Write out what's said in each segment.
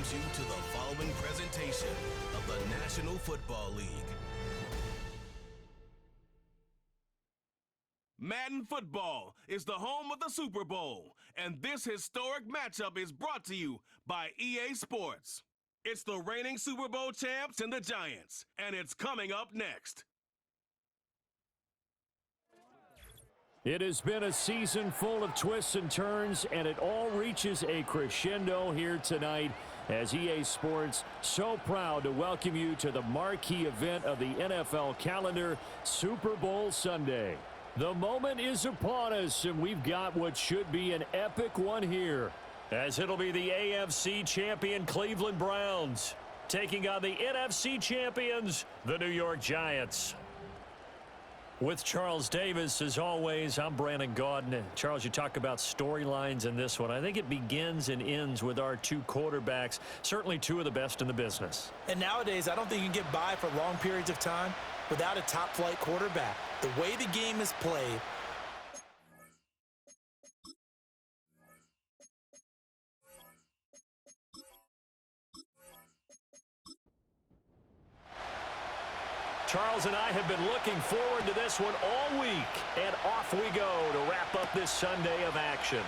welcomes you to the following presentation of the National Football League. Madden Football is the home of the Super Bowl, and this historic matchup is brought to you by EA Sports. It's the reigning Super Bowl champs and the Giants, and it's coming up next. It has been a season full of twists and turns, and it all reaches a crescendo here tonight as EA Sports so proud to welcome you to the marquee event of the NFL calendar, Super Bowl Sunday. The moment is upon us, and we've got what should be an epic one here, as it'll be the AFC champion Cleveland Browns taking on the NFC champions, the New York Giants. With Charles Davis, as always, I'm Brandon Gaudin. Charles, you talk about storylines in this one. I think it begins and ends with our two quarterbacks, certainly two of the best in the business. And nowadays, I don't think you can get by for long periods of time without a top-flight quarterback. The way the game is played, Charles and I have been looking forward to this one all week, and off we go to wrap up this Sunday of action.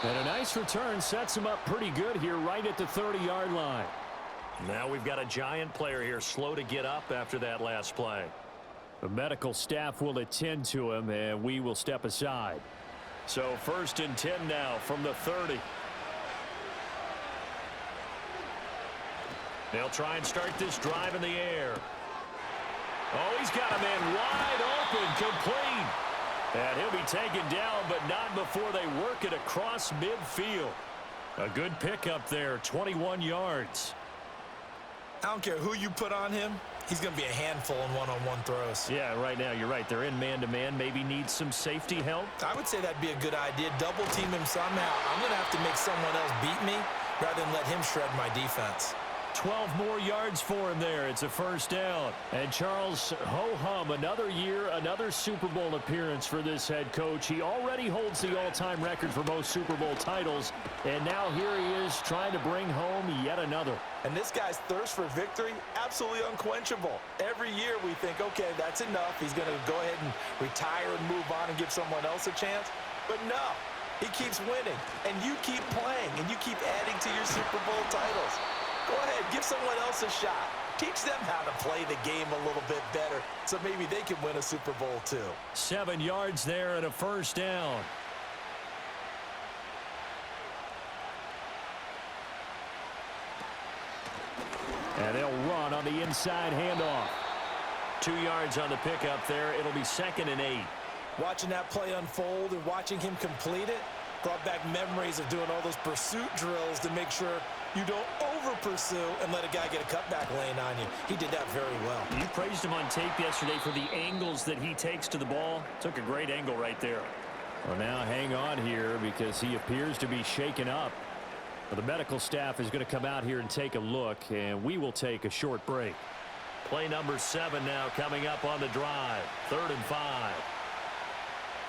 And a nice return sets him up pretty good here right at the 30-yard line. Now we've got a Giant player here slow to get up after that last play. The medical staff will attend to him, and we will step aside. So 1st and 10 now from the 30. They'll try and start this drive in the air. Oh, he's got a man wide open, complete. And he'll be taken down, but not before they work it across midfield. A good pickup there, 21 yards. I don't care who you put on him, he's going to be a handful in one-on-one throws. Yeah, right now, you're right. They're in man-to-man, maybe needs some safety help. I would say that'd be a good idea. Double team him somehow. I'm going to have to make someone else beat me rather than let him shred my defense. 12 more yards for him there. It's a first down. And Charles, ho-hum, another year, another Super Bowl appearance for this head coach. He already holds the all-time record for most Super Bowl titles. And now here he is trying to bring home yet another. And this guy's thirst for victory, absolutely unquenchable. Every year we think, okay, that's enough. He's going to go ahead and retire and move on and give someone else a chance. But no, he keeps winning. And you keep playing, and you keep adding to your Super Bowl titles. Go ahead, give someone else a shot. Teach them how to play the game a little bit better so maybe they can win a Super Bowl too. 7 yards there and a first down. And they'll run on the inside handoff. 2 yards on the pickup there. It'll be 2nd and 8. Watching that play unfold and watching him complete it brought back memories of doing all those pursuit drills to make sure you don't over-pursue and let a guy get a cutback lane on you. He did that very well. You praised him on tape yesterday for the angles that he takes to the ball. Took a great angle right there. Well, now hang on here because he appears to be shaken up. Well, the medical staff is going to come out here and take a look, and we will take a short break. Play number 7 now coming up on the drive. 3rd and 5.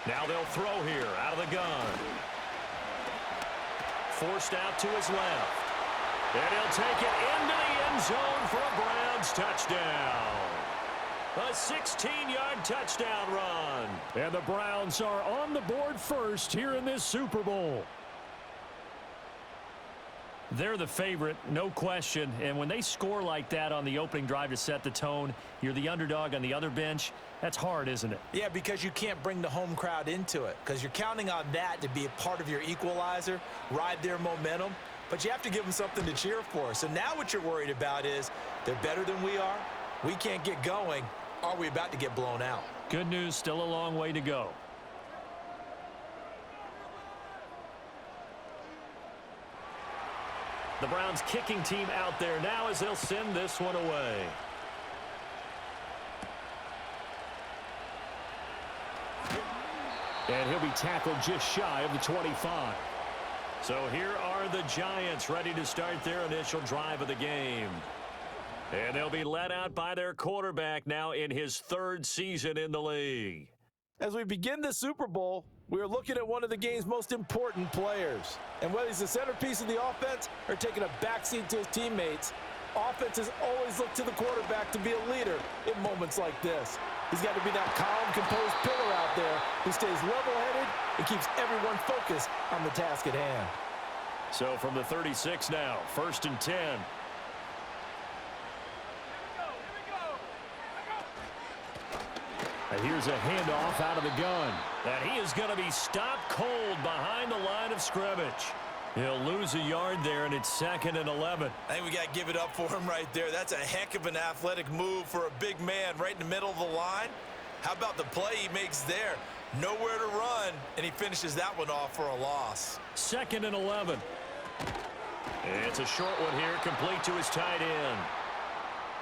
Now they'll throw here out of the gun. Forced out to his left. And he'll take it into the end zone for a Browns touchdown. A 16-yard touchdown run. And the Browns are on the board first here in this Super Bowl. They're the favorite, no question. And when they score like that on the opening drive to set the tone, you're the underdog on the other bench. That's hard, isn't it? Yeah, because you can't bring the home crowd into it because you're counting on that to be a part of your equalizer, ride their momentum. But you have to give them something to cheer for. So now what you're worried about is they're better than we are. We can't get going. Are we about to get blown out? Good news, still a long way to go. The Browns kicking team out there now as they'll send this one away. And he'll be tackled just shy of the 25. So here are the Giants ready to start their initial drive of the game. And they'll be led out by their quarterback now in his 3rd season in the league. As we begin the Super Bowl, We are looking at one of the game's most important players. And whether he's the centerpiece of the offense or taking a backseat to his teammates, offenses always look to the quarterback to be a leader in moments like this. He's got to be that calm, composed pillar out there who stays level-headed and keeps everyone focused on the task at hand. So from the 36 now, 1st and 10. And here's a handoff out of the gun. And he is going to be stopped cold behind the line of scrimmage. He'll lose a yard there, and it's 2nd and 11. I think we got to give it up for him right there. That's a heck of an athletic move for a big man right in the middle of the line. How about the play he makes there? Nowhere to run, and he finishes that one off for a loss. 2nd and 11. It's a short one here, complete to his tight end.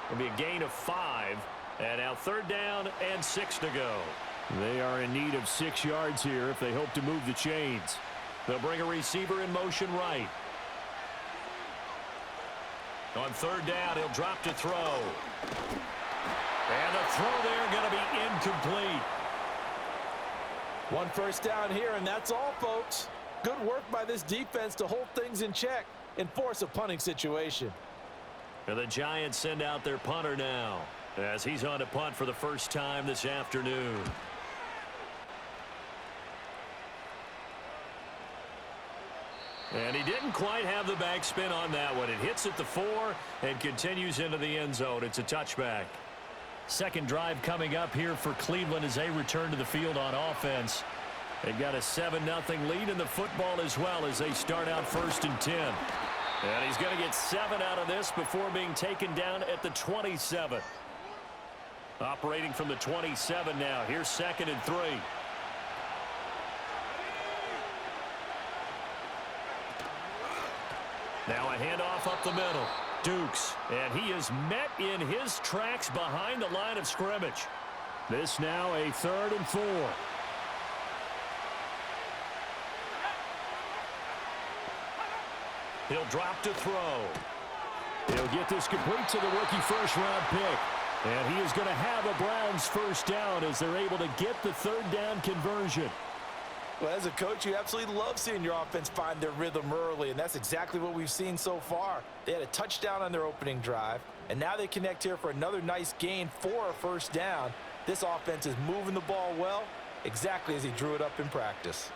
It'll be a gain of 5. And now 3rd down and 6 to go. They are in need of 6 yards here if they hope to move the chains. They'll bring a receiver in motion right. On 3rd down, he'll drop to throw. And the throw there going to be incomplete. 1 first down here, and that's all, folks. Good work by this defense to hold things in check and force a punting situation. And the Giants send out their punter now, as he's on to punt for the first time this afternoon. And he didn't quite have the backspin on that one. It hits at the 4 and continues into the end zone. It's a touchback. Second drive coming up here for Cleveland as they return to the field on offense. They've got a 7-0 lead in the football as well as they start out 1st and 10. And he's going to get 7 out of this before being taken down at the 27. Operating from the 27 now. Here's 2nd and 3. Now a handoff up the middle. Dukes. And he is met in his tracks behind the line of scrimmage. This now a 3rd and 4. He'll drop to throw. He'll get this complete to the rookie first-round pick. And he is going to have a Browns first down as they're able to get the 3rd down conversion. Well, as a coach, you absolutely love seeing your offense find their rhythm early, and that's exactly what we've seen so far. They had a touchdown on their opening drive, and now they connect here for another nice gain for a first down. This offense is moving the ball well, exactly as he drew it up in practice.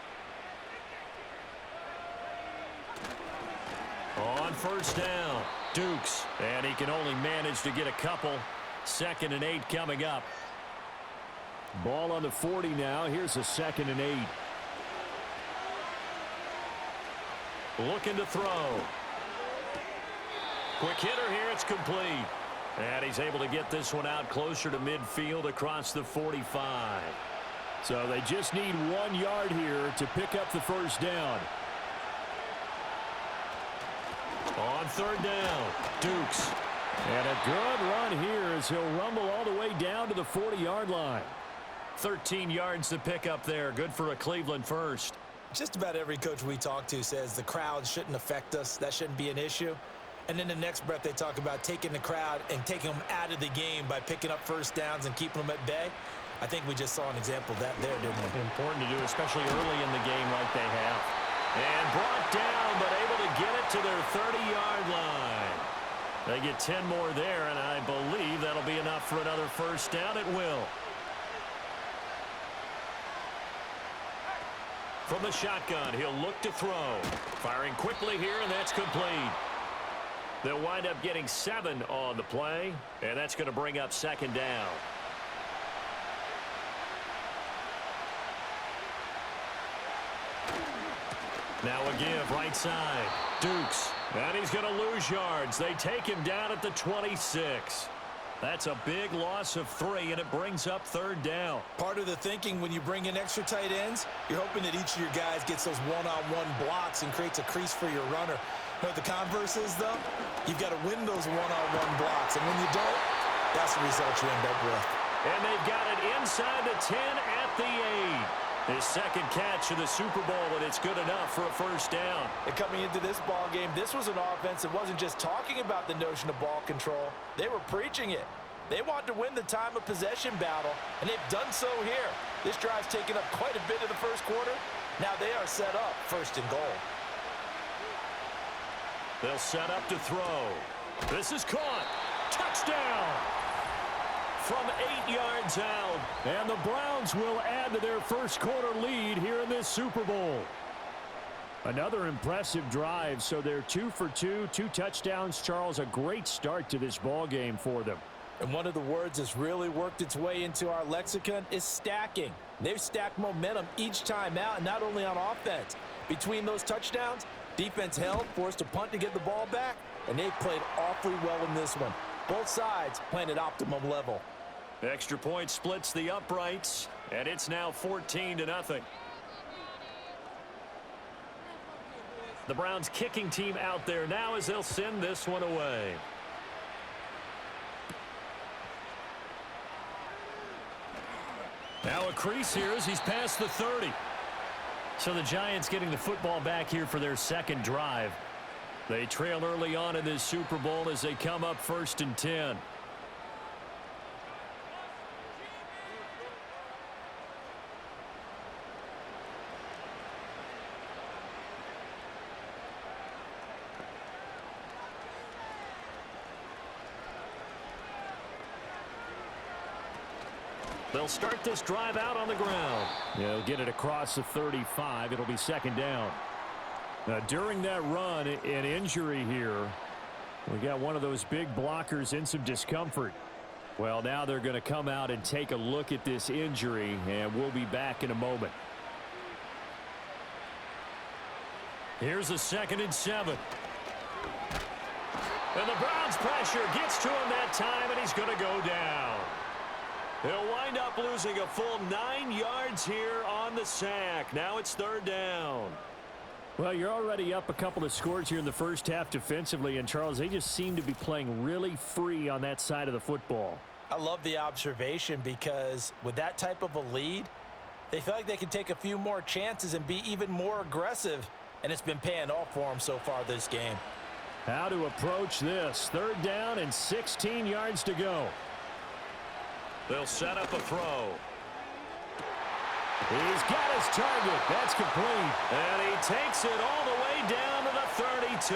On 1st down, Dukes, and he can only manage to get a couple. 2nd and 8 coming up. Ball on the 40 now. Here's a 2nd and 8. Looking to throw. Quick hitter here. It's complete. And he's able to get this one out closer to midfield across the 45. So they just need 1 yard here to pick up the first down. On 3rd down, Dukes. And a good run here as he'll rumble all the way down to the 40-yard line. 13 yards to pick up there. Good for a Cleveland first. Just about every coach we talk to says the crowd shouldn't affect us. That shouldn't be an issue. And in the next breath, they talk about taking the crowd and taking them out of the game by picking up first downs and keeping them at bay. I think we just saw an example of that there, didn't we? Important to do, especially early in the game like they have. And brought down, but able to get it to their 30-yard line. They get 10 more there, and I believe that'll be enough for another first down. It will. From the shotgun, he'll look to throw. Firing quickly here, and that's complete. They'll wind up getting 7 on the play, and that's going to bring up 2nd down. Now a give right side. Dukes. And he's going to lose yards. They take him down at the 26. That's a big loss of 3, and it brings up 3rd down. Part of the thinking when you bring in extra tight ends, you're hoping that each of your guys gets those one-on-one blocks and creates a crease for your runner. You know what the converse is, though? You've got to win those one-on-one blocks, and when you don't, that's the result you end up with. And they've got it inside the 10 at the 8. His 2nd catch of the Super Bowl, and it's good enough for a first down. And coming into this ball game, this was an offense that wasn't just talking about the notion of ball control. They were preaching it. They wanted to win the time of possession battle, and they've done so here. This drive's taken up quite a bit of the first quarter. Now they are set up first and goal. They'll set up to throw. This is caught. Touchdown! From 8 yards out. And the Browns will add to their first quarter lead here in this Super Bowl. Another impressive drive, so they're 2 for 2, 2 touchdowns. Charles, a great start to this ball game for them. And one of the words that's really worked its way into our lexicon is stacking. They've stacked momentum each time out, and not only on offense. Between those touchdowns, defense held, forced a punt to get the ball back, and they've played awfully well in this one. Both sides playing at optimum level. Extra point splits the uprights, and it's now 14-0. The Browns kicking team out there now as they'll send this one away. Now a crease here as he's past the 30. So the Giants getting the football back here for their second drive. They trail early on in this Super Bowl as they come up 1st and 10. They'll start this drive out on the ground. They'll get it across the 35. It'll be 2nd down. Now, during that run, an injury here. We got one of those big blockers in some discomfort. Well, now they're going to come out and take a look at this injury, and we'll be back in a moment. Here's a 2nd and 7. And the Browns pressure gets to him that time, and he's going to go down. He'll wind up losing a full 9 yards here on the sack. Now it's 3rd down. Well, you're already up a couple of scores here in the first half defensively, and Charles, they just seem to be playing really free on that side of the football. I love the observation because with that type of a lead, they feel like they can take a few more chances and be even more aggressive, and it's been paying off for them so far this game. How to approach this. 3rd down and 16 yards to go. They'll set up a throw. He's got his target. That's complete. And he takes it all the way down to the 32.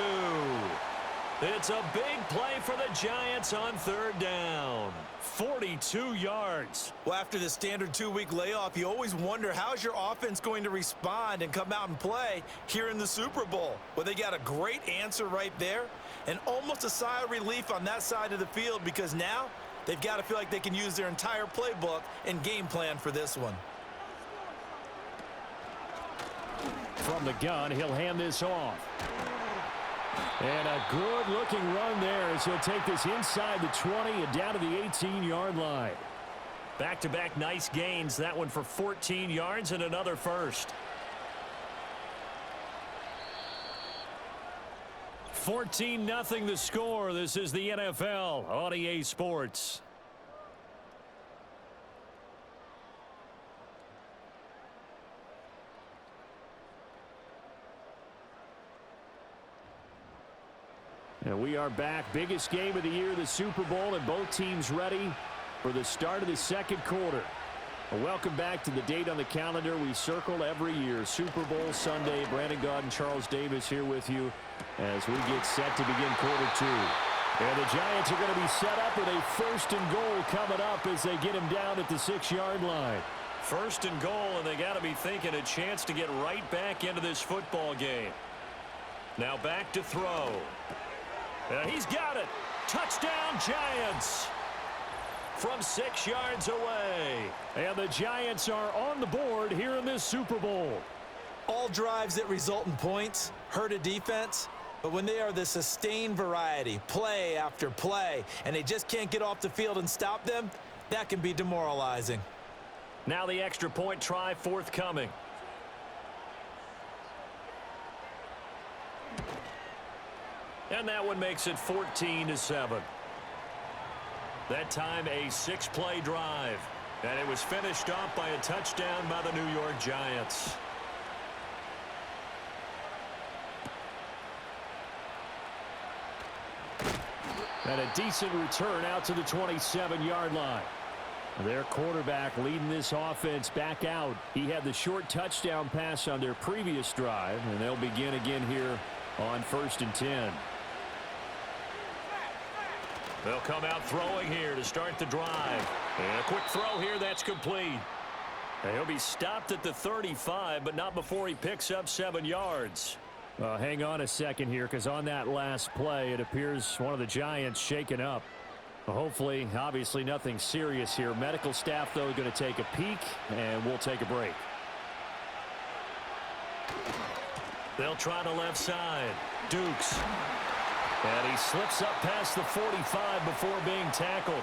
It's a big play for the Giants on 3rd down. 42 yards. Well, after the standard 2-week layoff, you always wonder how's your offense going to respond and come out and play here in the Super Bowl. Well, they got a great answer right there and almost a sigh of relief on that side of the field because now they've got to feel like they can use their entire playbook and game plan for this one. From the gun, he'll hand this off. And a good-looking run there as he'll take this inside the 20 and down to the 18-yard line. Back-to-back nice gains. That one for 14 yards and another first. 14-0 the score. This is the NFL on EA Sports. And we are back. Biggest game of the year, the Super Bowl, and both teams ready for the start of the second quarter. Welcome back to the date on the calendar we circle every year. Super Bowl Sunday. Brandon Gaud and Charles Davis here with you as we get set to begin quarter 2. And the Giants are going to be set up with a 1st and goal coming up as they get him down at the 6-yard line. 1st and goal, and they got to be thinking a chance to get right back into this football game. Now back to throw. He's got it. Touchdown, Giants. From 6 yards away. And the Giants are on the board here in this Super Bowl. All drives that result in points hurt a defense, but when they are the sustained variety, play after play, and they just can't get off the field and stop them, that can be demoralizing. Now the extra point try forthcoming. And that one makes it 14-7. That time a 6-play drive. And it was finished off by a touchdown by the New York Giants. And a decent return out to the 27-yard line. Their quarterback leading this offense back out. He had the short touchdown pass on their previous drive, and they'll begin again here on 1st and 10. They'll come out throwing here to start the drive. And a quick throw here that's complete. And he'll be stopped at the 35, but not before he picks up 7 yards. Hang on a second here, because on that last play, it appears one of the Giants shaken up. Hopefully, obviously nothing serious here. Medical staff, though, going to take a peek, and we'll take a break. They'll try the left side. Dukes. And he slips up past the 45 before being tackled.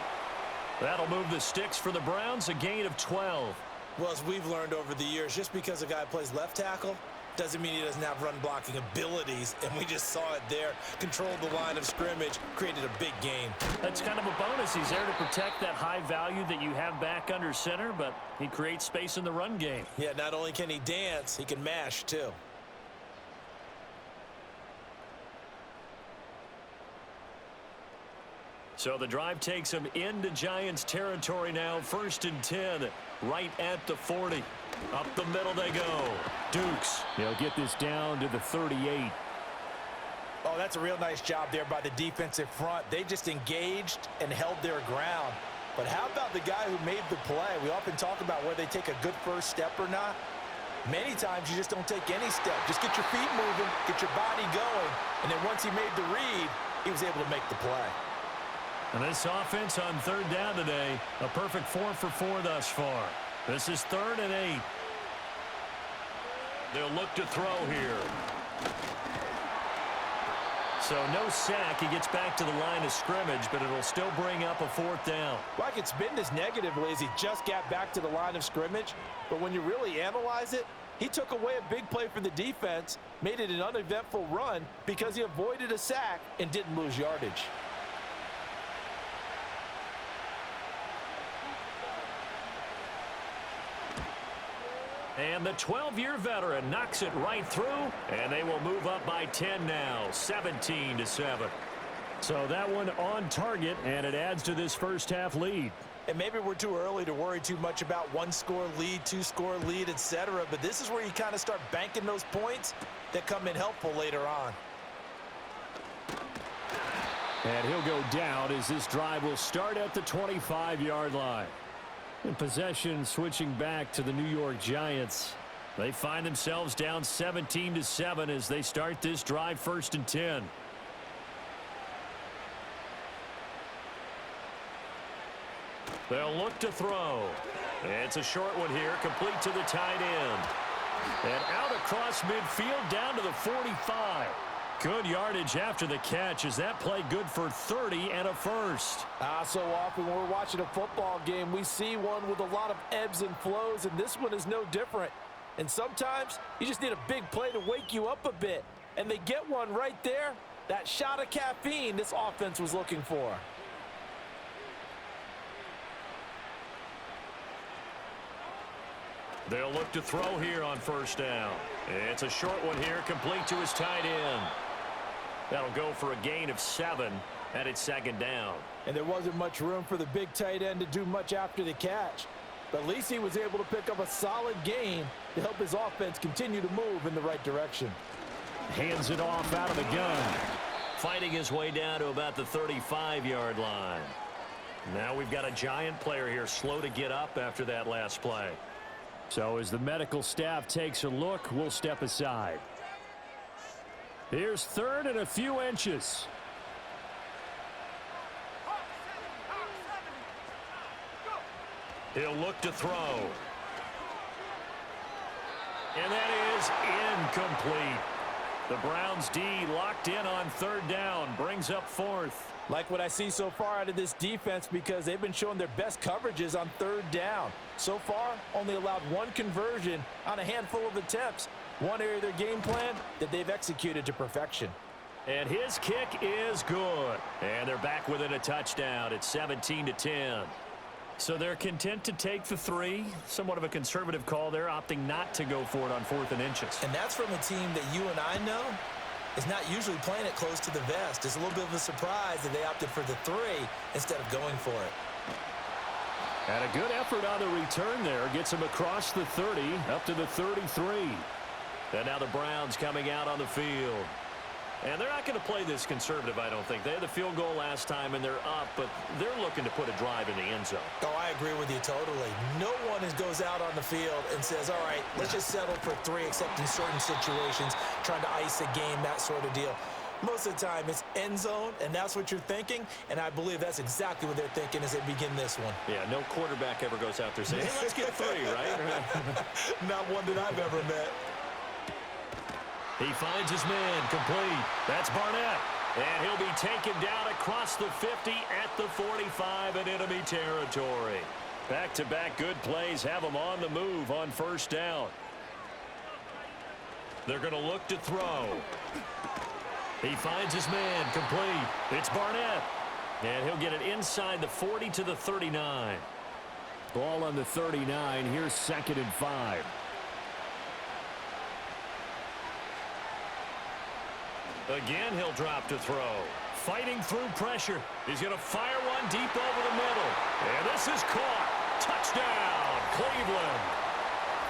That'll move the sticks for the Browns, a gain of 12. Well, as we've learned over the years, just because a guy plays left tackle doesn't mean he doesn't have run blocking abilities, and we just saw it there. Controlled the line of scrimmage, created a big gain. That's kind of a bonus. He's there to protect that high value that you have back under center, but he creates space in the run game. Yeah, not only can he dance, he can mash too. So the drive takes him into Giants territory now. 1st and 10, right at the 40. Up the middle they go. Dukes. He'll get this down to the 38. Oh, that's a real nice job there by the defensive front. They just engaged and held their ground. But how about the guy who made the play? We often talk about whether they take a good first step or not. Many times you just don't take any step. Just get your feet moving, get your body going, and then once he made the read, he was able to make the play. And this offense on 3rd down today, a perfect 4 for 4 thus far. This is 3rd and 8. They'll look to throw here. So no sack. He gets back to the line of scrimmage, but it'll still bring up a 4th down. Well, I could spin this negatively as he just got back to the line of scrimmage, but when you really analyze it, he took away a big play for the defense, made it an uneventful run because he avoided a sack and didn't lose yardage. And the 12-year veteran knocks it right through, and they will move up by 10 now, 17-7. So that one on target, and it adds to this first half lead. And maybe we're too early to worry too much about 1-score lead, 2-score lead, etc. But this is where you kind of start banking those points that come in helpful later on. And he'll go down as this drive will start at the 25-yard line. And possession switching back to the New York Giants. They find themselves down 17-7 as they start this drive 1st and 10. They'll look to throw. It's a short one here, complete to the tight end. And out across midfield down to the 45. Good yardage after the catch. Is that play good for 30 and a first? So often when we're watching a football game, we see one with a lot of ebbs and flows, and this one is no different. And sometimes you just need a big play to wake you up a bit. And they get one right there. That shot of caffeine this offense was looking for. They'll look to throw here on 1st down. It's a short one here, complete to his tight end. That'll go for a gain of 7, and it's 2nd down. And there wasn't much room for the big tight end to do much after the catch. But at least he was able to pick up a solid gain to help his offense continue to move in the right direction. Hands it off out of the gun. Fighting his way down to about the 35-yard line. Now we've got a Giant player here slow to get up after that last play. So as the medical staff takes a look, we'll step aside. Here's 3rd and a few inches. He'll look to throw. And that is incomplete. The Browns D locked in on 3rd down, brings up 4th. Like what I see so far out of this defense because they've been showing their best coverages on 3rd down. So far, only allowed 1 conversion on a handful of attempts. One area of their game plan that they've executed to perfection. And his kick is good. And they're back within a touchdown at 17-10. So they're content to take the 3. Somewhat of a conservative call there, opting not to go for it on 4th and inches. And that's from a team that you and I know is not usually playing it close to the vest. It's a little bit of a surprise that they opted for the 3 instead of going for it. And a good effort on the return there. Gets him across the 30, up to the 33. And now the Browns coming out on the field. And they're not going to play this conservative, I don't think. They had the field goal last time, and they're up, but they're looking to put a drive in the end zone. Oh, I agree with you totally. No one goes out on the field and says, all right, let's just settle for 3, except in certain situations, trying to ice a game, that sort of deal. Most of the time, it's end zone, and that's what you're thinking, and I believe that's exactly what they're thinking as they begin this one. Yeah, no quarterback ever goes out there saying, hey, let's get 3, right? Not one that I've ever met. He finds his man complete. That's Barnett. And he'll be taken down across the 50 at the 45 in enemy territory. Back-to-back good plays have him on the move on first down. They're going to look to throw. He finds his man complete. It's Barnett. And he'll get it inside the 40 to the 39. Ball on the 39. Here's 2nd and 5. Again, he'll drop to throw. Fighting through pressure. He's going to fire one deep over the middle. And this is caught. Touchdown, Cleveland.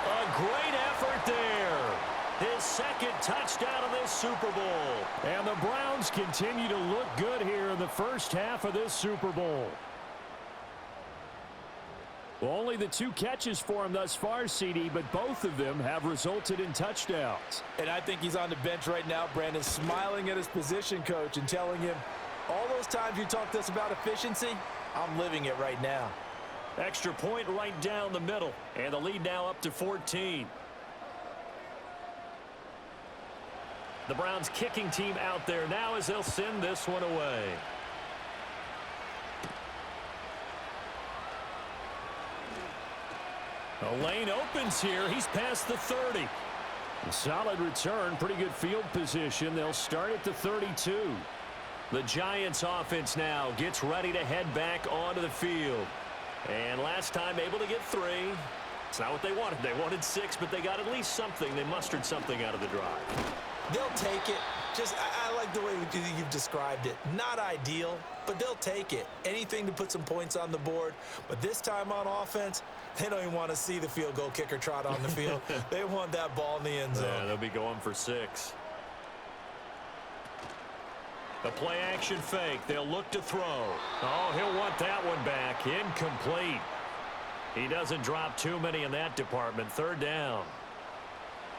A great effort there. His 2nd touchdown of this Super Bowl. And the Browns continue to look good here in the first half of this Super Bowl. Well, only the 2 catches for him thus far, CD, but both of them have resulted in touchdowns. And I think he's on the bench right now, Brandon, smiling at his position coach and telling him, all those times you talked to us about efficiency, I'm living it right now. Extra point right down the middle, and the lead now up to 14. The Browns kicking team out there now as they'll send this one away. The lane opens here. He's past the 30. A solid return. Pretty good field position. They'll start at the 32. The Giants offense now gets ready to head back onto the field. And last time able to get 3. It's not what they wanted. They wanted 6, but they got at least something. They mustered something out of the drive. They'll take it. I like the way you've described it. Not ideal, but they'll take it. Anything to put some points on the board. But this time on offense, they don't even want to see the field goal kicker trot on the field. They want that ball in the end zone. Yeah, they'll be going for 6. The play action fake. They'll look to throw. Oh, he'll want that one back. Incomplete. He doesn't drop too many in that department. 3rd down.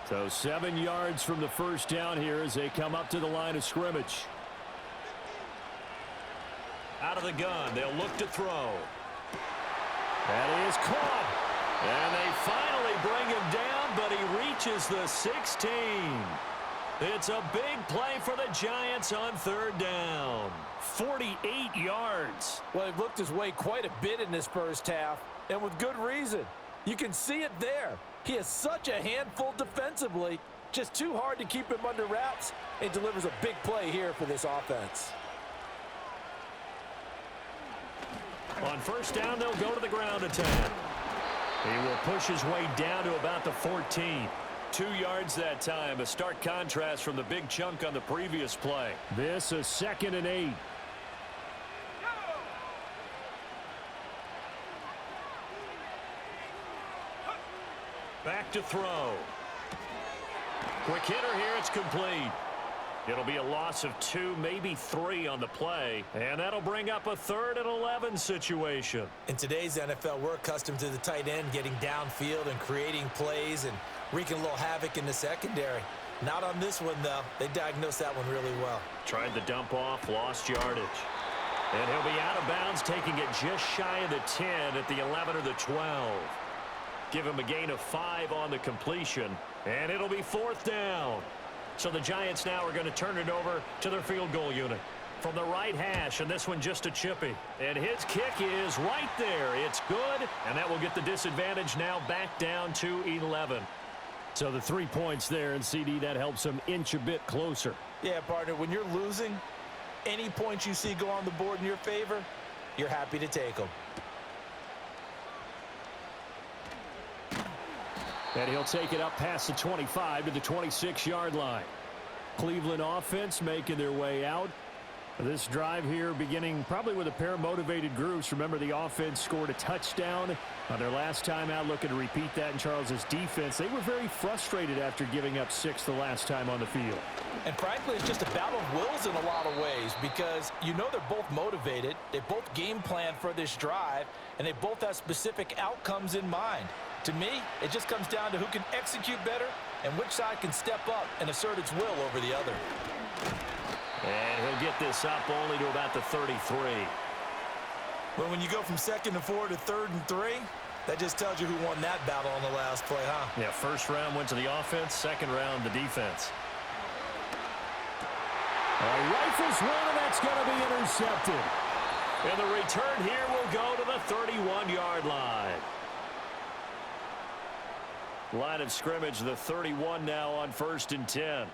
So 7 yards from the first down here as they come up to the line of scrimmage. Out of the gun. They'll look to throw. That is caught. And they finally bring him down, but he reaches the 16. It's a big play for the Giants on 3rd down. 48 yards. Well, he looked his way quite a bit in this first half, and with good reason. You can see it there. He is such a handful defensively. Just too hard to keep him under wraps, and delivers a big play here for this offense. On first down, they'll go to the ground attack. He will push his way down to about the 14. 2 yards that time. A stark contrast from the big chunk on the previous play. This is 2nd and 8. Back to throw. Quick hitter here. It's complete. It'll be a loss of 2, maybe 3 on the play, and that'll bring up a 3rd and 11 situation. In today's NFL, we're accustomed to the tight end getting downfield and creating plays and wreaking a little havoc in the secondary. Not on this one, though. They diagnosed that one really well. Tried the dump off, lost yardage. And he'll be out of bounds, taking it just shy of the 10 at the 11 or the 12. Give him a gain of 5 on the completion, and it'll be 4th down. So the Giants now are going to turn it over to their field goal unit. From the right hash, and this one just a chippy. And his kick is right there. It's good, and that will get the disadvantage now back down to 11. So the 3 points there, and CD, that helps him inch a bit closer. Yeah, partner, when you're losing, any points you see go on the board in your favor, you're happy to take them. And he'll take it up past the 25 to the 26-yard line. Cleveland offense making their way out. This drive here beginning probably with a pair of motivated groups. Remember, the offense scored a touchdown on their last time out, looking to repeat that in Charles' defense. They were very frustrated after giving up 6 the last time on the field. And frankly, it's just a battle of wills in a lot of ways because you know they're both motivated. They both game plan for this drive, and they both have specific outcomes in mind. To me, it just comes down to who can execute better and which side can step up and assert its will over the other. And he'll get this up only to about the 33. But when you go from 2nd and 4 to 3rd and 3, that just tells you who won that battle on the last play, huh? Yeah, first round went to the offense, second round the defense. Rifles one, and that's going to be intercepted. And the return here will go to the 31-yard line. Line of scrimmage, the 31 now on 1st and 10.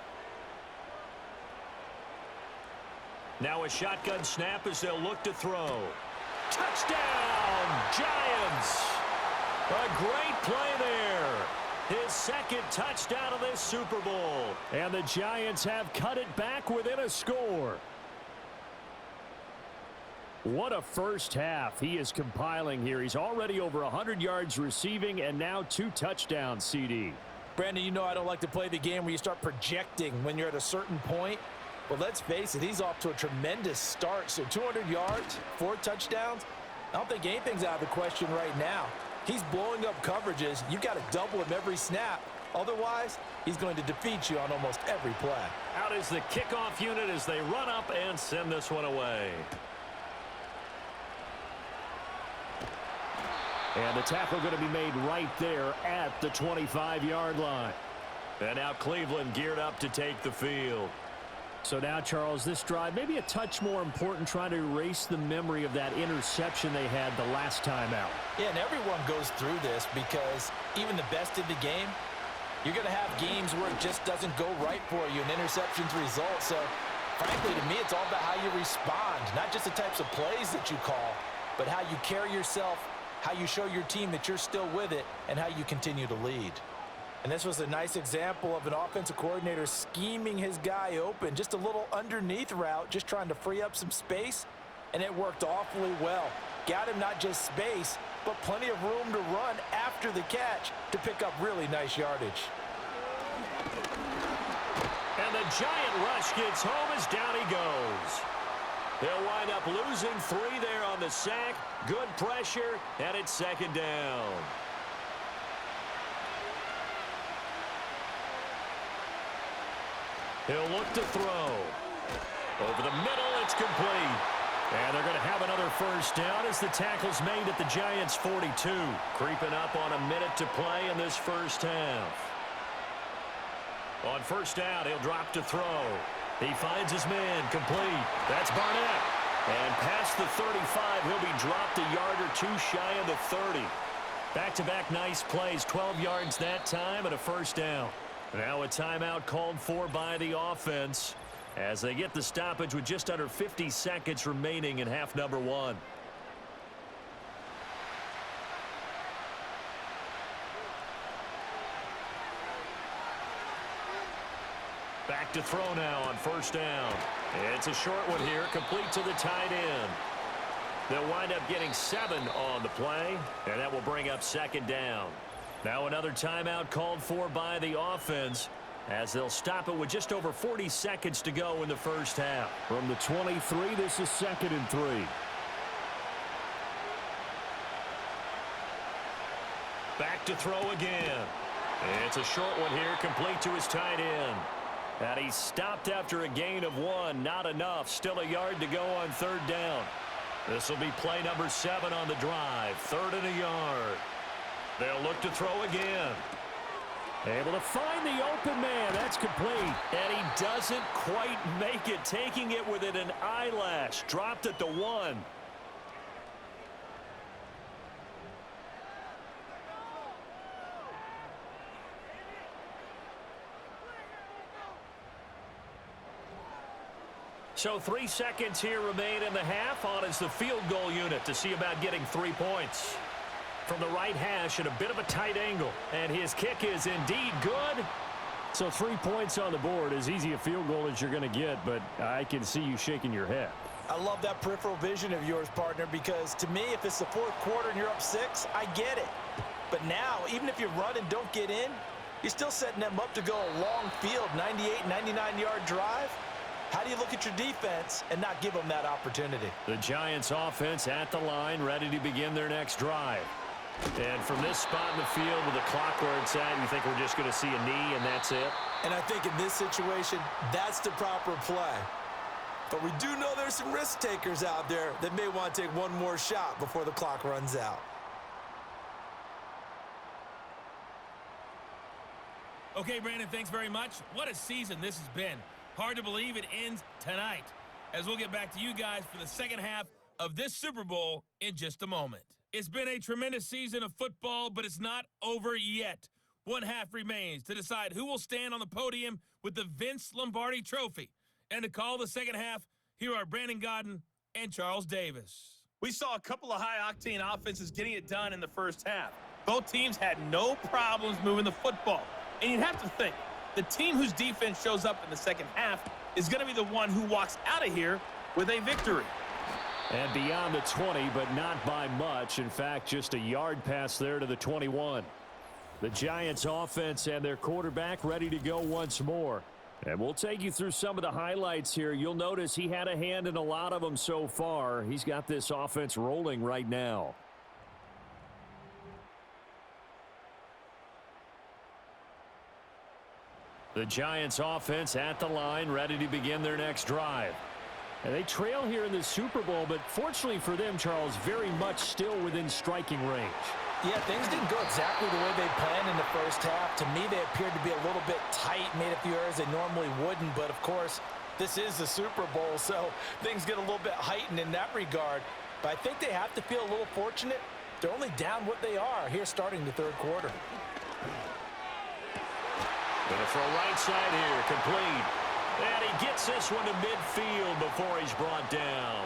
Now a shotgun snap as they'll look to throw. Touchdown, Giants! A great play there. His second touchdown of this Super Bowl. And the Giants have cut it back within a score. What a first half he is compiling here. He's already over 100 yards receiving and now 2 touchdowns, CD. Brandon, you know I don't like to play the game where you start projecting when you're at a certain point. But let's face it, he's off to a tremendous start. So 200 yards, 4 touchdowns. I don't think anything's out of the question right now. He's blowing up coverages. You've got to double him every snap. Otherwise, he's going to defeat you on almost every play. Out is the kickoff unit as they run up and send this one away. And the tackle going to be made right there at the 25-yard line. And now Cleveland geared up to take the field. So now, Charles, this drive maybe a touch more important, trying to erase the memory of that interception they had the last time out. Yeah, and everyone goes through this because even the best in the game, you're going to have games where it just doesn't go right for you and interceptions result. So, frankly, to me, it's all about how you respond, not just the types of plays that you call, but how you carry yourself, how you show your team that you're still with it, and how you continue to lead. And this was a nice example of an offensive coordinator scheming his guy open. Just a little underneath route, just trying to free up some space, and it worked awfully well. Got him not just space, but plenty of room to run after the catch to pick up really nice yardage. And the Giant rush gets home as down he goes. They'll wind up losing 3 there on the sack. Good pressure, and it's 2nd down. He'll look to throw. Over the middle, it's complete. And they're going to have another first down as the tackle's made at the Giants' 42. Creeping up on a minute to play in this first half. On first down, he'll drop to throw. He finds his man, complete. That's Barnett. And past the 35, he'll be dropped a yard or 2 shy of the 30. Back-to-back nice plays, 12 yards that time and a first down. Now a timeout called for by the offense as they get the stoppage with just under 50 seconds remaining in half number 1. Back to throw now on first down. It's a short one here, complete to the tight end. They'll wind up getting 7 on the play, and that will bring up 2nd down. Now another timeout called for by the offense as they'll stop it with just over 40 seconds to go in the first half. From the 23, this is 2nd and 3. Back to throw again. It's a short one here, complete to his tight end. And he stopped after a gain of 1. Not enough. Still a yard to go on 3rd down. This will be play number 7 on the drive. 3rd and a yard. They'll look to throw again. Able to find the open man. That's complete. And he doesn't quite make it. Taking it within an eyelash. Dropped at the 1. So 3 seconds here remain in the half. On is the field goal unit to see about getting 3 points. From the right hash at a bit of a tight angle. And his kick is indeed good. So 3 points on the board, as easy a field goal as you're going to get, but I can see you shaking your head. I love that peripheral vision of yours, partner, because to me, if it's the fourth quarter and you're up 6, I get it. But now, even if you run and don't get in, you're still setting them up to go a long field, 98, 99-yard drive. How do you look at your defense and not give them that opportunity? The Giants offense at the line, ready to begin their next drive. And from this spot in the field with the clock where it's at, you think we're just going to see a knee and that's it? And I think in this situation, that's the proper play. But we do know there's some risk takers out there that may want to take one more shot before the clock runs out. Okay, Brandon, thanks very much. What a season this has been. Hard to believe it ends tonight, as we'll get back to you guys for the second half of this Super Bowl in just a moment. It's been a tremendous season of football, but it's not over yet. One half remains to decide who will stand on the podium with the Vince Lombardi Trophy. And to call the second half, here are Brandon Godden and Charles Davis. We saw a couple of high-octane offenses getting it done in the first half. Both teams had no problems moving the football. And you'd have to think, the team whose defense shows up in the second half is going to be the one who walks out of here with a victory. And beyond the 20, but not by much. In fact, just a yard pass there to the 21. The Giants offense and their quarterback ready to go once more. And we'll take you through some of the highlights here. You'll notice he had a hand in a lot of them so far. He's got this offense rolling right now. The Giants offense at the line, ready to begin their next drive. And they trail here in the Super Bowl, but fortunately for them, Charles, very much still within striking range. Yeah, things didn't go exactly the way they planned in the first half. To me, they appeared to be a little bit tight, made a few errors they normally wouldn't. But, of course, this is the Super Bowl, so things get a little bit heightened in that regard. But I think they have to feel a little fortunate. They're only down what they are here starting the third quarter. Gonna throw right side here, complete. And he gets this one to midfield before he's brought down.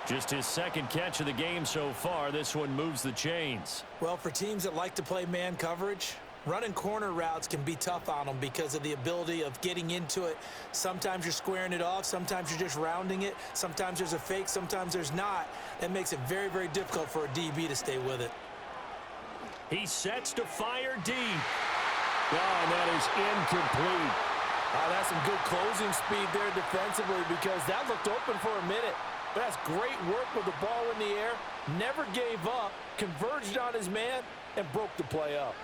Just his second catch of the game so far. This one moves the chains. Well, for teams that like to play man coverage, running corner routes can be tough on them because of the ability of getting into it. Sometimes you're squaring it off. Sometimes you're just rounding it. Sometimes there's a fake. Sometimes there's not. That makes it very, very difficult for a DB to stay with it. He sets to fire deep. Oh, and that is incomplete. That's some good closing speed there defensively because that looked open for a minute. But that's great work with the ball in the air. Never gave up, converged on his man, and broke the play up.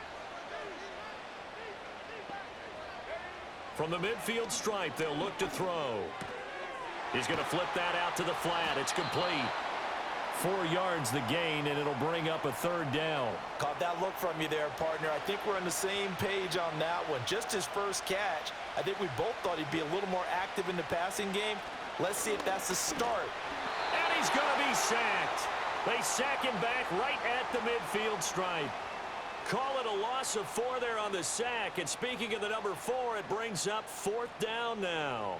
From the midfield stripe, they'll look to throw. He's going to flip that out to the flat. It's complete. 4 yards the gain, and it'll bring up a third down. Caught that look from you there, partner. I think we're on the same page on that one. Just his first catch, I think we both thought he'd be a little more active in the passing game. Let's see if that's the start. And he's going to be sacked. They sack him back right at the midfield stripe. Call it a loss of 4 there on the sack. And speaking of the number 4, it brings up 4th down now.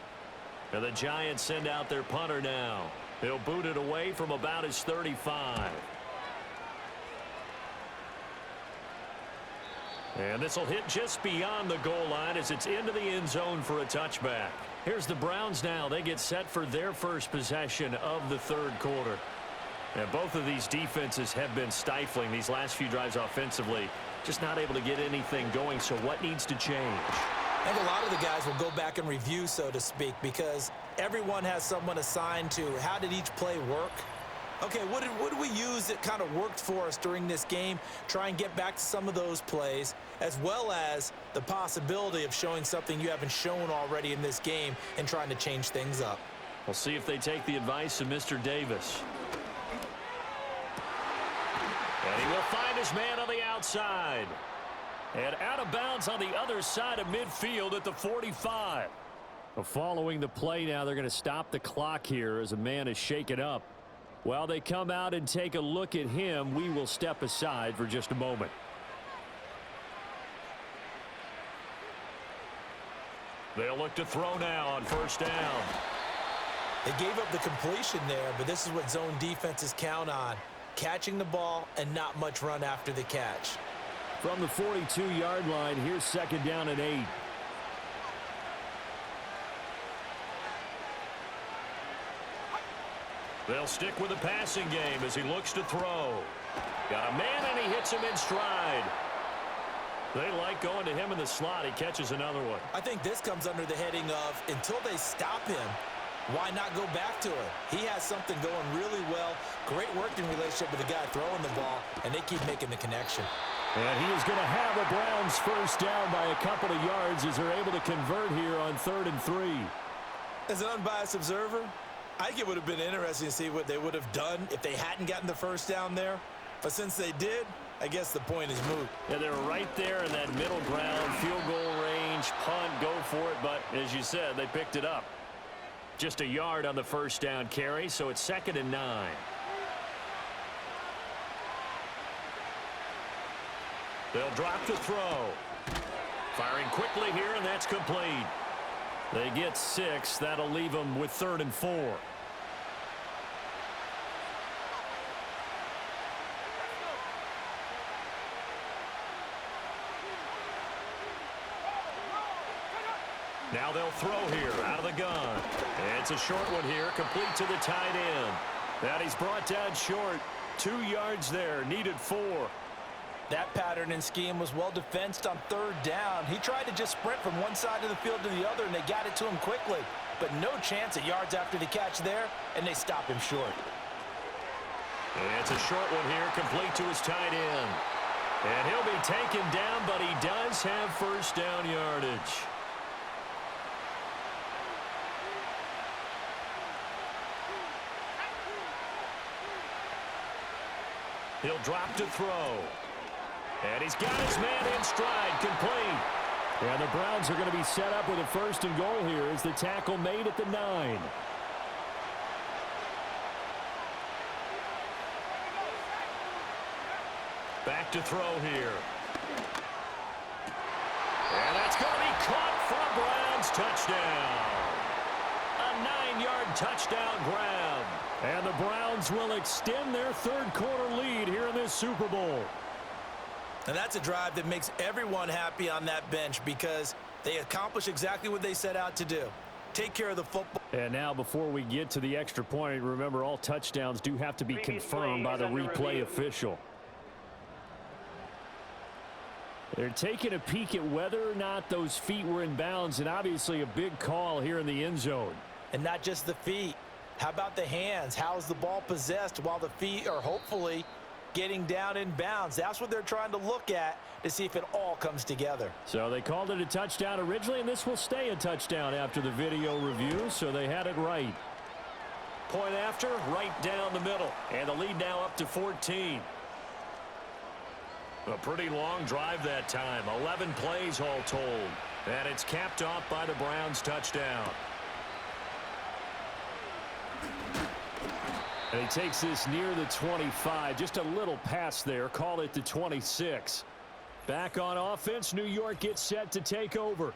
And the Giants send out their punter now. He'll boot it away from about his 35. And this will hit just beyond the goal line as it's into the end zone for a touchback. Here's the Browns now. They get set for their first possession of the third quarter. And both of these defenses have been stifling these last few drives offensively. Just not able to get anything going, so what needs to change? I think a lot of the guys will go back and review, so to speak, because everyone has someone assigned to how did each play work. Okay, what did we use that kind of worked for us during this game? Try and get back to some of those plays, as well as the possibility of showing something you haven't shown already in this game and trying to change things up. We'll see if they take the advice of Mr. Davis. And he will find his man on the outside. And out of bounds on the other side of midfield at the 45. Well, following the play now, they're going to stop the clock here as a man is shaken up. While they come out and take a look at him, we will step aside for just a moment. They'll look to throw now on first down. They gave up the completion there, but this is what zone defenses count on. Catching the ball and not much run after the catch. From the 42-yard line, here's second down and 8. They'll stick with the passing game as he looks to throw. Got a man, and he hits him in stride. They like going to him in the slot. He catches another one. I think this comes under the heading of, until they stop him, why not go back to it? He has something going really well. Great working relationship with the guy throwing the ball, and they keep making the connection. And he is going to have a Browns first down by a couple of yards as they're able to convert here on 3rd and 3. As an unbiased observer, I think it would have been interesting to see what they would have done if they hadn't gotten the first down there. But since they did, I guess the point is moot. Yeah, they're right there in that middle ground, field goal range, punt, go for it. But as you said, they picked it up. Just a yard on the first down carry, so it's 2nd and 9. They'll drop to throw. Firing quickly here, and that's complete. They get 6. That'll leave them with 3rd and 4. Now they'll throw here out of the gun. It's a short one here, complete to the tight end. And he's brought down short. 2 yards there, needed 4. That pattern and scheme was well defensed on 3rd down. He tried to just sprint from one side of the field to the other, and they got it to him quickly. But no chance at yards after the catch there, and they stop him short. It's a short one here, complete to his tight end. And he'll be taken down, but he does have first down yardage. He'll drop to throw. And he's got his man in stride, complete. And the Browns are going to be set up with a 1st and goal here as the tackle made at the 9. Back to throw here. And that's going to be caught for a Browns touchdown. A 9-yard touchdown grab. And the Browns will extend their 3rd quarter lead here in this Super Bowl. And that's a drive that makes everyone happy on that bench because they accomplish exactly what they set out to do. Take care of the football. And now before we get to the extra point, remember all touchdowns do have to be confirmed by the replay official. They're taking a peek at whether or not those feet were in bounds, and obviously a big call here in the end zone. And not just the feet. How about the hands? How's the ball possessed while the feet are hopefully getting down in bounds? That's what they're trying to look at to see if it all comes together. So they called it a touchdown originally, and this will stay a touchdown after the video review, so they had it right. Point after, right down the middle, and the lead now up to 14. A pretty long drive that time, 11 plays all told, and it's capped off by the Browns touchdown. And he takes this near the 25. Just a little pass there. Call it the 26. Back on offense, New York gets set to take over.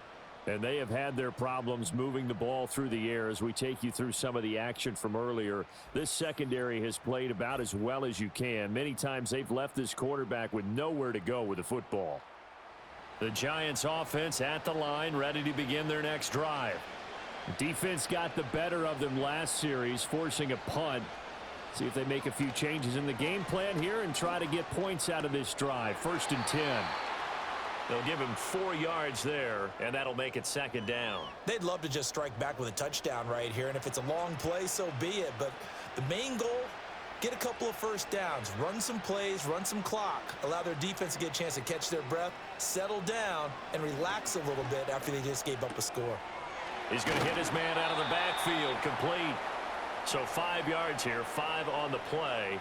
And they have had their problems moving the ball through the air as we take you through some of the action from earlier. This secondary has played about as well as you can. Many times they've left this quarterback with nowhere to go with the football. The Giants offense at the line, ready to begin their next drive. Defense got the better of them last series, forcing a punt. See if they make a few changes in the game plan here and try to get points out of this drive. 1st and 10. They'll give him 4 yards there, and that'll make it 2nd down. They'd love to just strike back with a touchdown right here, and if it's a long play, so be it. But the main goal, get a couple of first downs, run some plays, run some clock, allow their defense to get a chance to catch their breath, settle down, and relax a little bit after they just gave up a score. He's going to hit his man out of the backfield, complete. So 5 yards here, 5 on the play.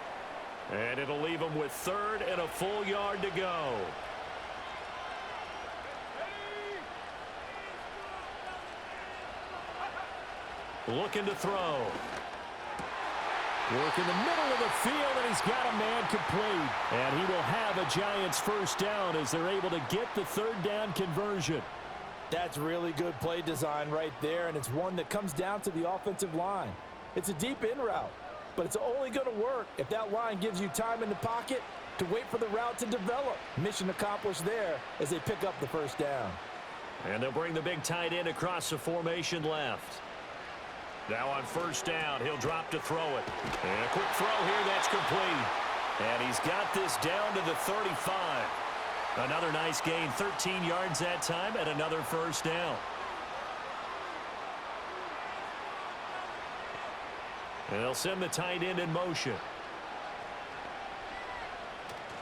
And it'll leave him with 3rd and a full yard to go. Looking to throw. Work in the middle of the field, and he's got a man complete. And he will have a Giants first down as they're able to get the 3rd down conversion. That's really good play design right there, and it's one that comes down to the offensive line. It's a deep in route, but it's only going to work if that line gives you time in the pocket to wait for the route to develop. Mission accomplished there as they pick up the first down. And they'll bring the big tight end across the formation left. Now on first down, he'll drop to throw it. And a quick throw here, that's complete. And he's got this down to the 35. Another nice gain, 13 yards that time, and another first down. And they'll send the tight end in motion.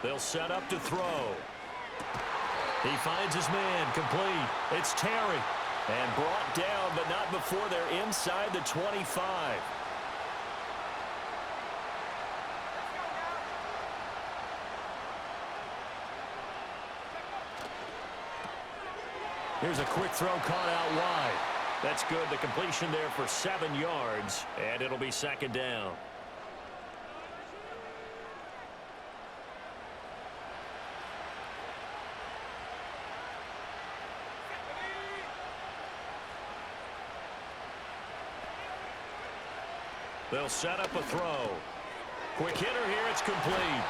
They'll set up to throw. He finds his man, complete. It's Terry. And brought down, but not before they're inside the 25. Here's a quick throw caught out wide. That's good. The completion there for 7 yards, and it'll be second down. They'll set up a throw. Quick hitter here. It's complete.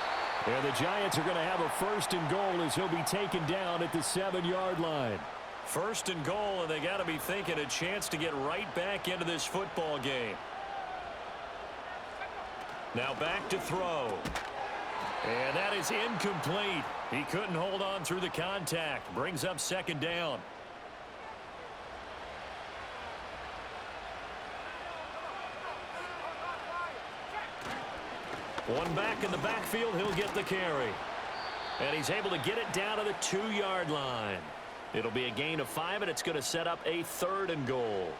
And the Giants are going to have a first and goal as he'll be taken down at the 7-yard line. First and goal, and they got to be thinking a chance to get right back into this football game. Now back to throw. And that is incomplete. He couldn't hold on through the contact. Brings up second down. One back in the backfield, he'll get the carry. And he's able to get it down to the 2-yard line. It'll be a gain of 5, and it's going to set up a third and goal.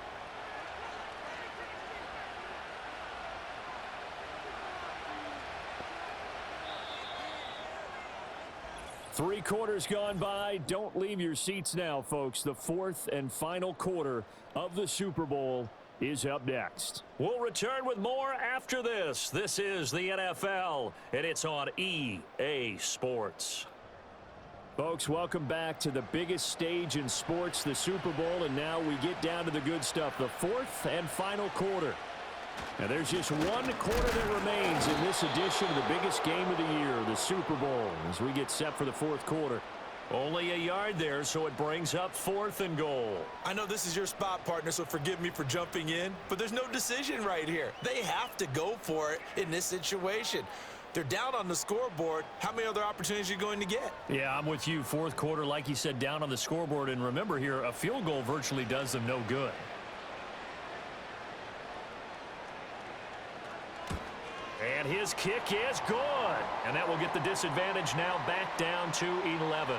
Three quarters gone by. Don't leave your seats now, folks. The fourth and final quarter of the Super Bowl is up next. We'll return with more after this. This is the NFL, and it's on EA Sports. Folks, welcome back to the biggest stage in sports, the Super Bowl, and now we get down to the good stuff, the fourth and final quarter. Now, there's just one quarter that remains in this edition of the biggest game of the year, the Super Bowl, as we get set for the fourth quarter. Only a yard there, so it brings up fourth and goal. I know this is your spot, partner, so forgive me for jumping in, but there's no decision right here. They have to go for it in this situation. They're down on the scoreboard. How many other opportunities are you going to get? Yeah, I'm with you. Fourth quarter, like you said, down on the scoreboard. And remember here, a field goal virtually does them no good. And his kick is good. And that will get the disadvantage now back down to 11.